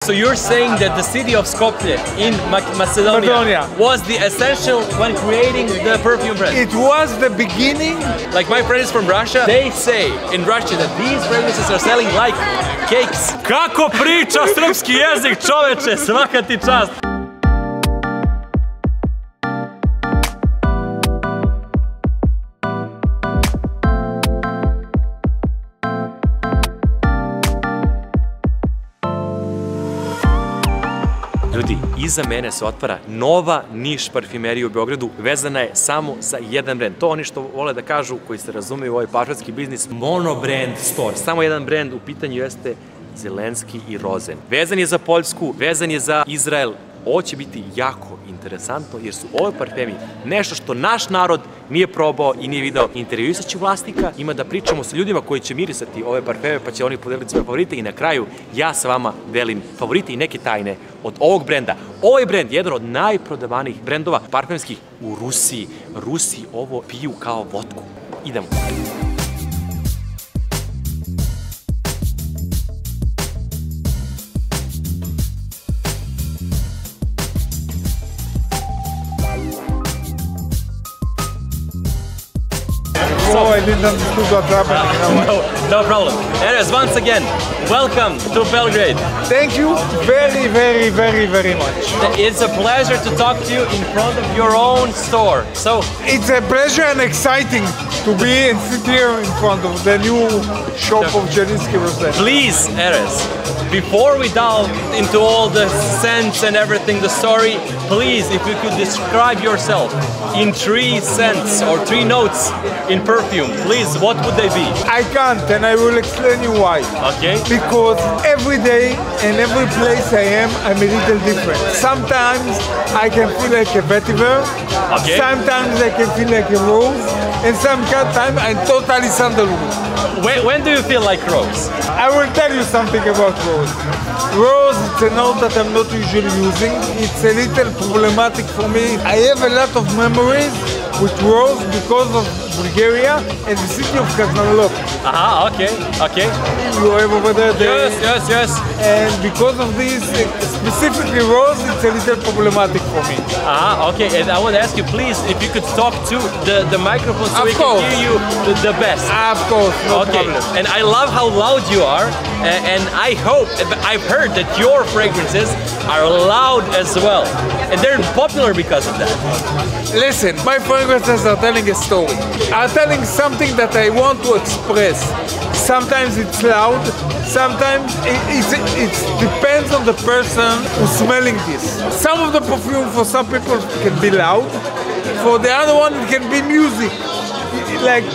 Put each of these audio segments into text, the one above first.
So you're saying that the city of Skopje in Macedonia was the essential when creating the perfume brand? It was the beginning. Like my friends from Russia, they say in Russia that these fragrances are selling like cakes. Kako priča srpski jezik, čoveče, svaka ti čast. Ljudi, iza mene se otvara nova niš parfimerija u Beogradu, vezana je samo za jedan brend. To oni što vole da kažu, koji se razumeju u ovaj parfemski biznis, monobrand store. Samo jedan brend u pitanju jeste Zielenski&Rozen. Vezan je za Poljsku, vezan je za Izrael. Ovo će biti jako interesantno jer su ove parfemi nešto što naš narod nije probao i nije video. Intervjuisat ću vlasnika, ima da pričamo sa ljudima koji će mirisati ove parfeme pa će oni podeliti svoje favorite i na kraju ja sa vama delim favorite i neke tajne od ovog brenda. Ovaj brend je jedan od najprodavanijih brendova parfemskih u Rusiji. Rusi ovo piju kao vodku. Idemo. Oh, I didn't understand what's happening. No problem. Erez, once again, welcome to Belgrade. Thank you very much. It's a pleasure to talk to you in front of your own store. So it's a pleasure and exciting to be and sit here in front of the new shop of Zielinski Rozen. Please, Erez, before we delve into all the scents and everything, the story, please, if you could describe yourself in 3 scents or 3 notes in perfume, please, what would they be? I can't, and I will explain you why. Okay. Because every day and every place I am, I'm a little different. Sometimes I can feel like a vetiver, okay. Sometimes I can feel like a rose, and sometimes I'm totally sandalwood. When do you feel like rose? I will tell you something about rose. Rose, it's a note that I'm not usually using. It's a little problematic for me. I have a lot of memories with rose because of Bulgaria and the city of Kazanlok. Aha, okay. You have over there. Yes. And because of this, specifically rose, it's a little problematic for me. Aha, okay. And I want to ask you, please, if you could talk to the microphone so we can hear you the best. Of course, no problem. And I love how loud you are, and I hope, I've heard that your fragrances are loud as well. And they're popular because of that. Listen, my fragrances are telling a story. Are telling something that I want to express. Sometimes it's loud, sometimes it depends on the person who's smelling this. Some of the perfume for some people can be loud, for the other one it can be music, like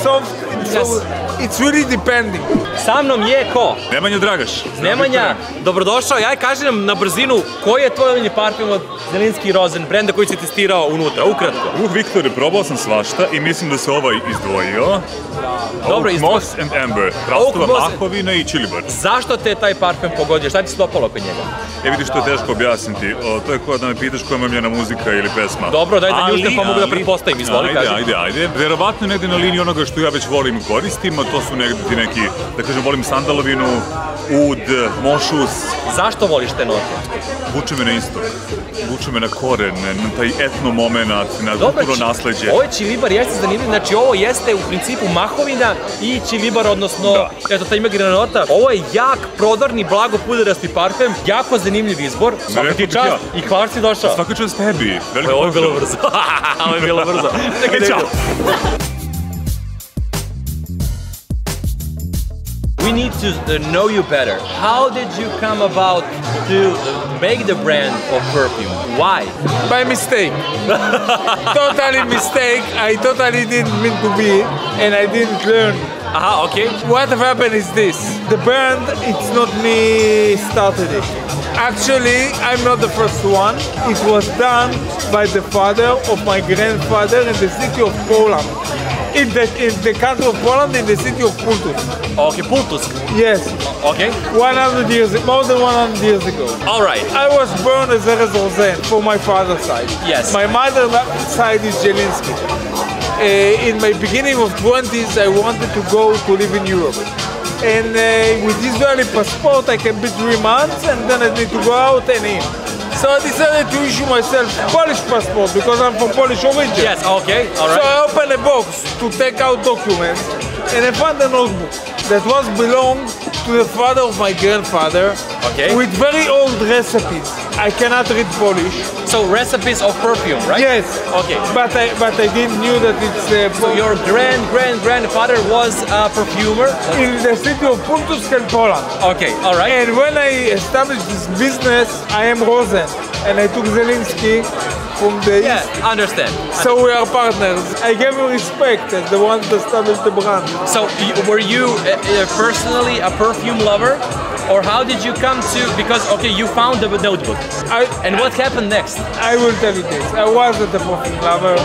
soft. So it's really depending. Sa mnom je ko? Nemanja Dragaš. Nemanja, dobrodošao. Ja kažem nam na brzinu, koji je tvoj omiljeni parfem od Zielenski&Rozen brenda koji si testirao unutra, ukratko? Viktore, probao sam svašta i mislim da se ovaj izdvojio. Dobro, Moss and Amber, hrastova mahovina i čilibar. Zašto te taj parfem pogodio? Šta ti se dopalo kod njega? Vidiš, to je teško objasniti. To je kao da me pitaš koja je omiljena muzika ili pesma. Dobro, daj da njuštem pa mogu da pretpostavim. Izvoli, kaži. Ajde. Verovatno je negde na liniji onoga što ja već volim i koristim, a to su negde ti neki, da kažem, volim sandalovinu, ud, mošus. Zašto voliš te note? Vuče me na istok, vuče me na koren, na taj etno moment, na kulturno nasleđe. Ovo je čilibar, jeste zanimljiv, znači ovo jeste u principu mahovina i čilibar, odnosno, eto, ta imaginarna nota. Ovo je jak, prodorni, blago puderasti parfem, jako zanimljiv izbor. Svaka ti čast i hvala što si došao. Svaka čast tebi. Ovo je bilo brzo. Ovo je bilo brzo. Čekaj, čao. We need to know you better. How did you come about to make the brand of perfume? Why? By mistake. Totally mistake. I totally didn't mean to be, and I didn't learn. Aha, okay. What happened is this. The brand, it's not me started it. Actually, I'm not the first one. It was done by the father of my grandfather in the city of Poland. In the country of Poland, in the city of Pultusk. Okay, Pultusk. Yes. Okay. 100 years, more than 100 years ago. All right. I was born as Erez for my father's side. Yes. My mother's side is Zielinski. In my beginning of 20s, I wanted to go to live in Europe. and with Israeli passport I can be 3 months, and then I need to go out and in. So I decided to issue myself Polish passport because I'm from Polish origin. Yes, okay, all right. So I opened a box to take out documents, and I found a notebook that was belonged to the father of my grandfather, Okay. with very old recipes. I cannot read Polish. So recipes of perfume, right? Yes. Okay. But I didn't knew that it's So your grandfather was a perfumer? in the city of Putuskel, Poland. Okay, all right. And when I established this business, I am Rozen, and I took Zielinski from the Yeah, east. understand. So we are partners. I gave him respect as the one that established the brand. So were you personally a perfume lover? Or how did you come to, because, okay, you found the notebook. And what happened next? I will tell you this. I wasn't a perfume lover.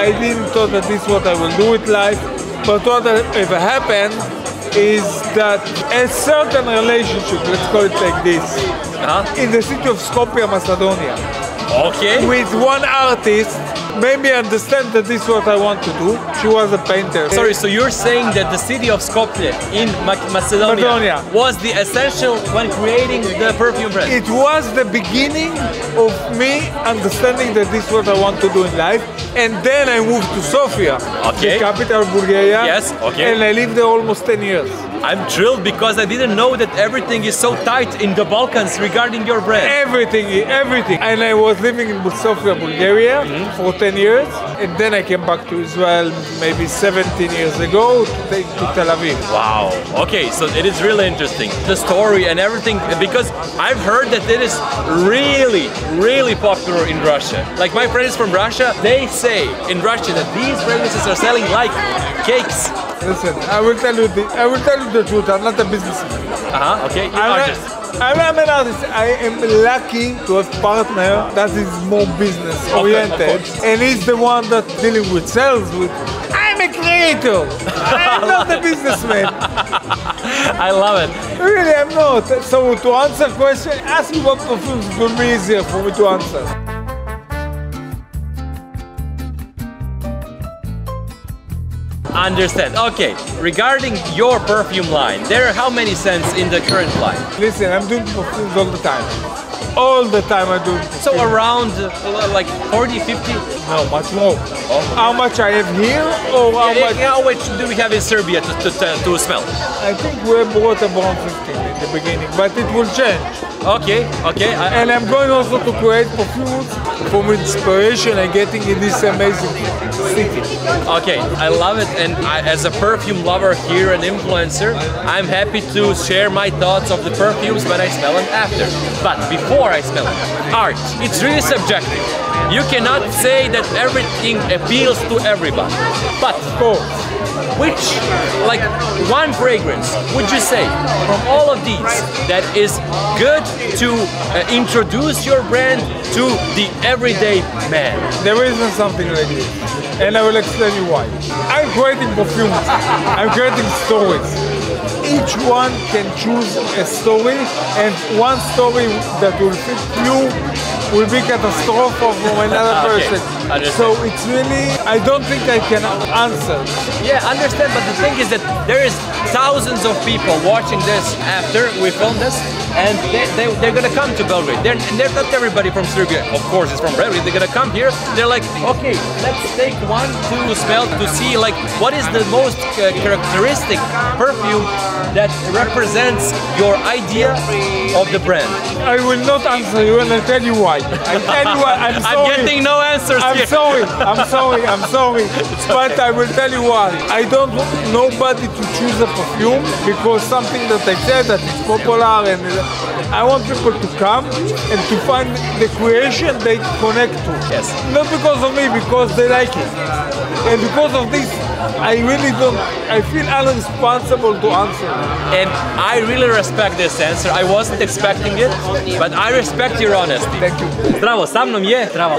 I didn't thought that this is what I will do with life. But what ever happened is that a certain relationship, let's call it like this, in the city of Skopje, Macedonia, Okay. with one artist, made me understand that this is what I want to do. She was a painter. Sorry, so you're saying that the city of Skopje in Macedonia was the essential when creating the perfume brand? It was the beginning of me understanding that this is what I want to do in life. And then I moved to Sofia, Okay. the capital of Bulgaria. Yes, okay. And I lived there almost 10 years. I'm thrilled because I didn't know that everything is so tight in the Balkans regarding your brand. Everything. And I was living in Sofia, Bulgaria for 10 years. And then I came back to Israel maybe 17 years ago to Tel Aviv. Wow. Okay, so it is really interesting. The story and everything, because I've heard that it is really, really popular in Russia. Like my friends from Russia, they say in Russia that these fragrances are selling like cakes. Listen, I will tell you the truth. I'm not a businessman. Okay. You're an artist. I'm an artist. I am lucky to have a partner that is more business oriented, and he's the one that's dealing with sales. I'm a creator. I'm not a businessman. I love it. Really, I'm not. So to answer question, ask me what perfumes will be easier for me to answer. Understand. Okay, regarding your perfume line, there are how many scents in the current line? Listen, I'm doing perfumes all the time. All the time I do. So around like 40, 50? No, much more. How much I have here, or how much do we have in Serbia to smell? I think we bought about 15 in the beginning, but it will change. Okay. And I'm going also to create perfumes from inspiration and getting in this amazing city. Okay, I love it, and as a perfume lover here, an influencer, I'm happy to share my thoughts of the perfumes when I smell them after. But before I smell them, art, it's really subjective. You cannot say that everything appeals to everybody. But which, like, one fragrance would you say from all of these that is good to introduce your brand to the everyday man? There isn't something like this, and I will explain you why. I'm creating perfumes, I'm creating stories. Each one can choose a story, and one story that will fit you will be catastrophe from another person. So it's really, I don't think I can answer. Yeah, understand, but the thing is that there is thousands of people watching this after we film this, and they're gonna come to Belgrade. They're not everybody from Serbia, of course, is from Belgrade. They're gonna come here. They're like, okay, let's take one to smell to see like what is the most characteristic perfume that represents your idea of the brand. I will not answer you, and I'll tell you why. I'll tell you why. I'm sorry. I'm getting no answers I'm here. I'm sorry. But I will tell you why. I don't want nobody to choose a perfume because something that I said that it's popular, and I want people to come and to find the creation they connect to. Yes. Not because of me, because they like it. And because of this, I really don't, I feel unresponsible to answer. And I really respect this answer. I wasn't expecting it, but I respect your honesty. Thank you. Zdravo, sa mnom je? Zdravo,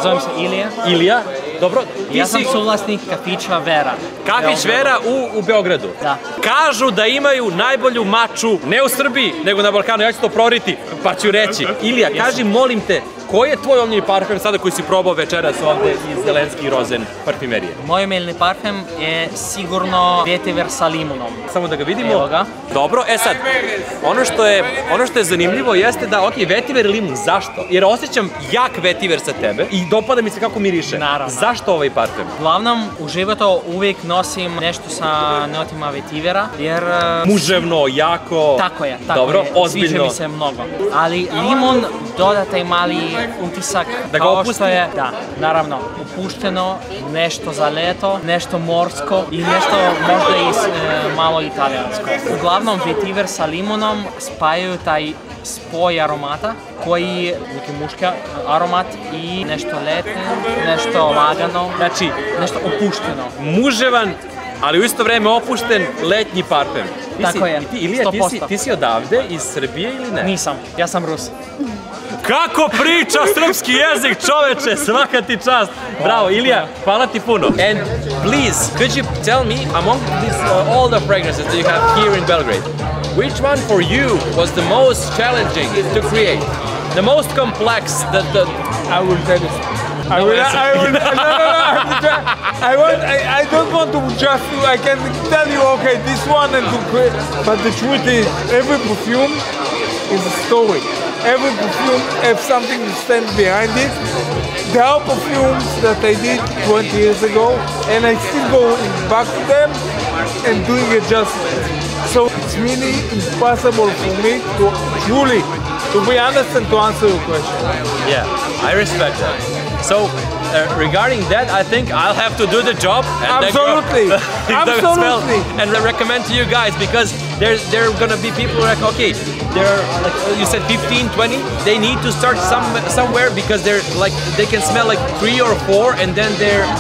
zovem se Ilija. Ilija, dobro. Ja sam suvlasnik kafića Vera. Kafić Vera u Beogradu. Da. Kažu da imaju najbolju maču, ne u Srbiji, nego na Balkanu. Ja ću to proveriti, pa ću reći. Ilija, kaži, molim te, Koji je tvoj omiljeni parfem sada koji si probao večeras ovde iz Zielenski&Rozen parfimerije? Moj omiljeni parfem je sigurno vetiver sa limunom. Samo da ga vidimo. Evo ga. Dobro, sad, ono što je zanimljivo jeste da, ok, vetiver i limun, zašto? Jer osjećam jak vetiver sa tebe i dopada mi se kako miriše. Naravno. Zašto ovaj parfem? Uglavnom, u životu uvijek nosim nešto sa notima vetivera, jer... Muževno, jako... Tako je, Dobro, ozbiljno. Sviđa mi se mnogo. Ali limun doda taj mali utisak, da ga kao opusti? što je, da, naravno, opušteno, nešto za leto, nešto morsko i nešto možda i malo italijansko. Uglavnom, vetiver sa limunom spajaju taj spoj aromata koji neki muški aromat i nešto letne, nešto lagano, znači nešto opušteno. Muževan, ali u isto vreme opušten letnji parfem. Tako je, Ilija, 100%. ti si odavde, iz Srbije ili ne? Nisam, ja sam Rus. Kako priča srpski jezik, čoveče, svaka ti čast. Bravo, Ilija, hvala ti puno. And please, could you tell me, among these all the fragrances that you have here in Belgrade, which one for you was the most challenging to create? The most complex, I will tell you. I don't want to just, I can tell you, okay, this one and to create, but the truth is, every perfume is a story. Every perfume has something to stand behind it. There are perfumes that I did 20 years ago, and I still go back to them and doing it justice. So it's really impossible for me to truly, to be honest and to answer your question. Yeah, I respect that. So, regarding that, I think I'll have to do the job. And Absolutely. Absolutely. And recommend to you guys, because there are gonna be people like, okay, they're like you said 15, 20, they need to start somewhere because they're like they can smell like 3 or 4 and then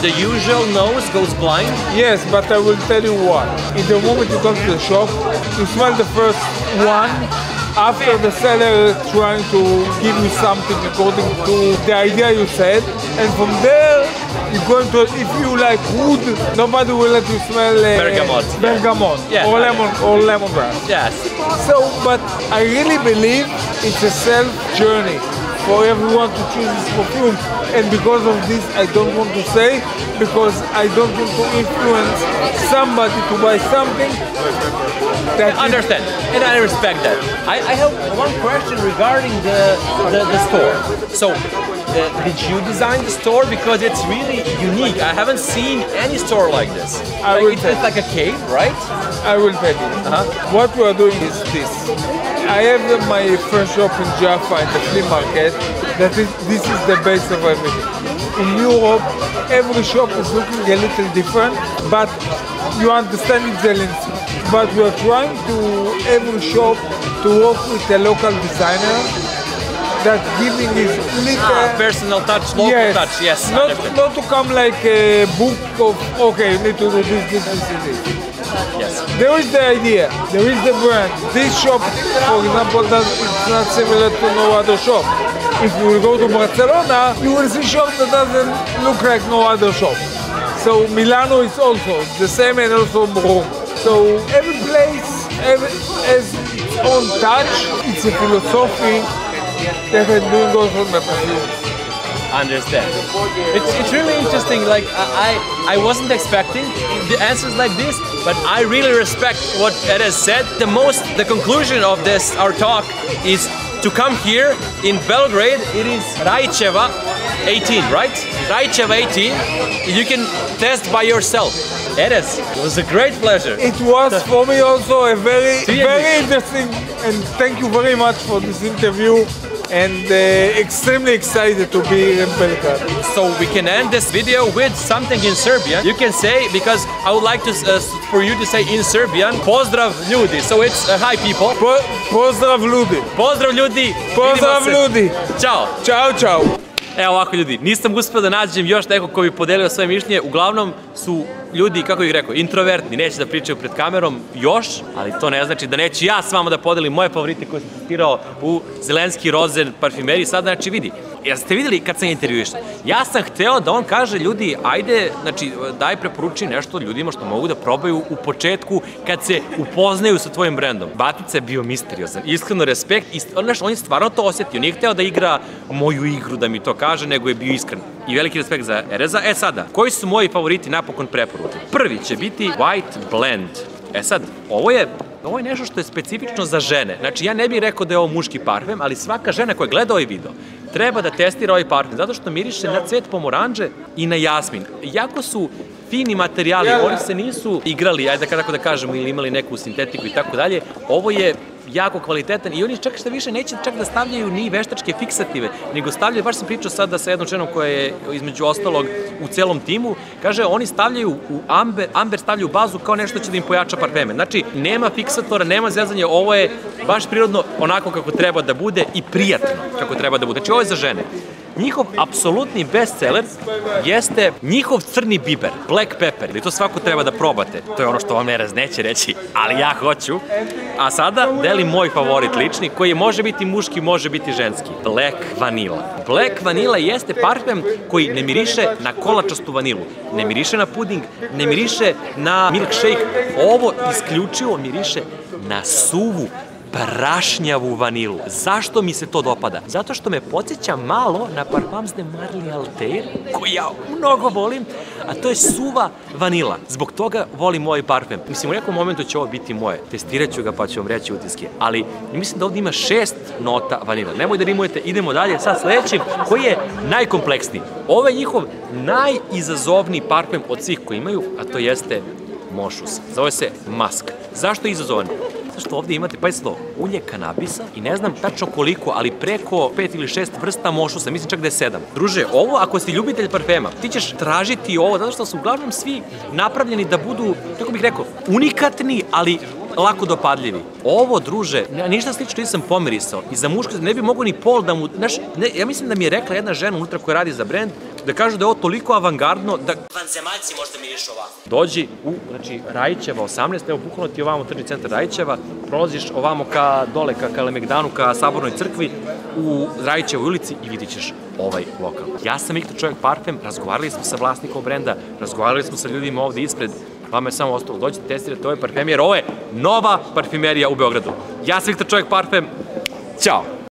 the usual nose goes blind. Yes, but I will tell you what. In the moment you come to the shop, you smell the first one. After the seller trying to give you something according to the idea you said, and from there you're going to, if you like wood, nobody will let you smell bergamot Yeah. or lemongrass. Yes. So, but I really believe it's a self journey for everyone to choose this perfume, and because of this I don't want to say, because I don't want to influence somebody to buy something. I understand, and I respect that. I have one question regarding the store. So, did you design the store? Because it's really unique. I haven't seen any store like this. It's like a cave, right? I will tell you. What we are doing is this. I have my first shop in Jaffa in the flea market. This is the base of everything. In Europe, every shop is looking a little different, but you understand it's Zielinski. But we are trying to every shop to work with a local designer that giving his little personal touch, local touch. Yes. Not to come like a book of okay, you need to do this. Yes. There is the idea. There is the brand. This shop, for example, it's not similar to no other shop. If you will go to Barcelona, you will see shop that doesn't look like no other shop. So Milano is also the same, and also Rome. So every place has its own touch. It's a philosophy that I'm doing also in my perfumes. Understand. It's really interesting. Like I wasn't expecting the answers like this, but I really respect what Erez said. The conclusion of this our talk is to come here in Belgrade. It is Rajčeva 18, right? Rajčeva 18. You can test by yourself. Erez, it was a great pleasure. It was for me also a very interesting, and thank you very much for this interview. And extremely excited to be here in Belgrade. So we can end this video with something in Serbian. You can say, because I would like to for you to say in Serbian, pozdrav ljudi. So it's hi people. Pozdrav ljudi. Pozdrav ljudi. Pozdrav ljudi. Ćao. Ćao, čao. Evo ovako ljudi, nisam uspio da nađem još nekog ko bi podelio svoje mišljenje, uglavnom su ljudi, kako bih rekao, introvertni, neće da pričaju pred kamerom još, ali to ne znači da neću ja s vama da podelim moje favorite koje sam testirao u Zielenski&Rozen parfimeriji. Sad znači vidi, Jeste videli kad sam intervjuišao? Ja sam hteo da on kaže, ljudi, ajde, znači, daj preporuči nešto ljudima što mogu da probaju u početku kad se upoznaju sa tvojim brendom. Batica je bio misteriozan, iskreno respekt, on je stvarno to osjetio, nije hteo da igra moju igru, da mi to kaže, nego je bio iskren. I veliki respekt za Ereza. E sada, koji su moji favoriti napokon preporuke? Prvi će biti White Blend. E sad, ovo je nešto što je specifično za žene. Znači, ja ne bih rekao da je ovo muški parfem, ali svaka žena koja gleda ovaj video treba da testira ovaj parfem, zato što miriše na cvet pomoranđe i na jasmin. Jako su fini materijali, oni se nisu igrali, ajde tako da kažemo, ili imali neku sintetiku i tako dalje. Ovo je jako kvalitetan i oni čak što više neće čak da stavljaju ni veštačke fiksative, nego stavljaju, baš sam pričao sada sa jednom ženom koja je između ostalog u celom timu, kaže oni stavljaju u amber stavljaju bazu kao nešto će da im pojača parfeme. Znači, nema fiksatora, nema zezanja, ovo je baš prirodno onako kako treba da bude i prijatno kako treba da bude. Znači, ovo je za žene. Njihov apsolutni bestseller jeste njihov crni biber, black pepper, i to svako treba da probate. To je ono što vam Erez neće reći, ali ja hoću. A sada delim moj favorit lični, koji može biti muški, može biti ženski. Black Vanilla. Black Vanilla jeste parfem koji ne miriše na kolačastu vanilu, ne miriše na puding, ne miriše na milkshake. Ovo isključivo miriše na suvu, prašnjavu vanilu. Zašto mi se to dopada? Zato što me podsjeća malo na Parfums de Marly Altair, koji ja mnogo volim, a to je suva vanila. Zbog toga volim ovaj parfem. Mislim, u nekom momentu će ovo biti moje. Testirat ću ga pa ću vam reći utiske. Ali mislim da ovdje ima 6 nota vanila. Nemoj da rimujete, idemo dalje sa sledećim, koji je najkompleksniji. Ovo je njihov najizazovniji parfem od svih koji imaju, a to jeste mošus. Zove se Musc. Zašto je izazovan? Zato što ovdje imate, pa je ulje kanabisa i ne znam tačno koliko, ali preko 5 ili 6 vrsta mošusa, mislim čak da je 7. Druže, ovo ako si ljubitelj parfema, ti ćeš tražiti ovo, zato što su uglavnom svi napravljeni da budu, kako bih rekao, unikatni, ali lako dopadljivi. Ovo, druže, ništa slično nisam pomirisao. I za muško ne bi mogo ni pol da mu, znaš, ja mislim da mi je rekla jedna žena unutra koja radi za brend, da kažu da je ovo toliko avangardno da vanzemaljci možda mirišu ovako. Dođi u, znači, Rajićeva 18, evo bukvalno ti ovamo tržni centar Rajićeva, prolaziš ovamo ka dole, ka Kalemegdanu, ka Sabornoj crkvi, u Rajićevoj ulici i vidit ćeš ovaj lokal. Ja sam Viktor Čovjek Parfem, razgovarali smo sa vlasnikom brenda, razgovarali smo sa ljudima ovde ispred, vama je samo ostalo dođite, testirate ovaj parfem, jer ovo je nova parfimerija u Beogradu. Ja sam Viktor Čovjek Parfem, ćao!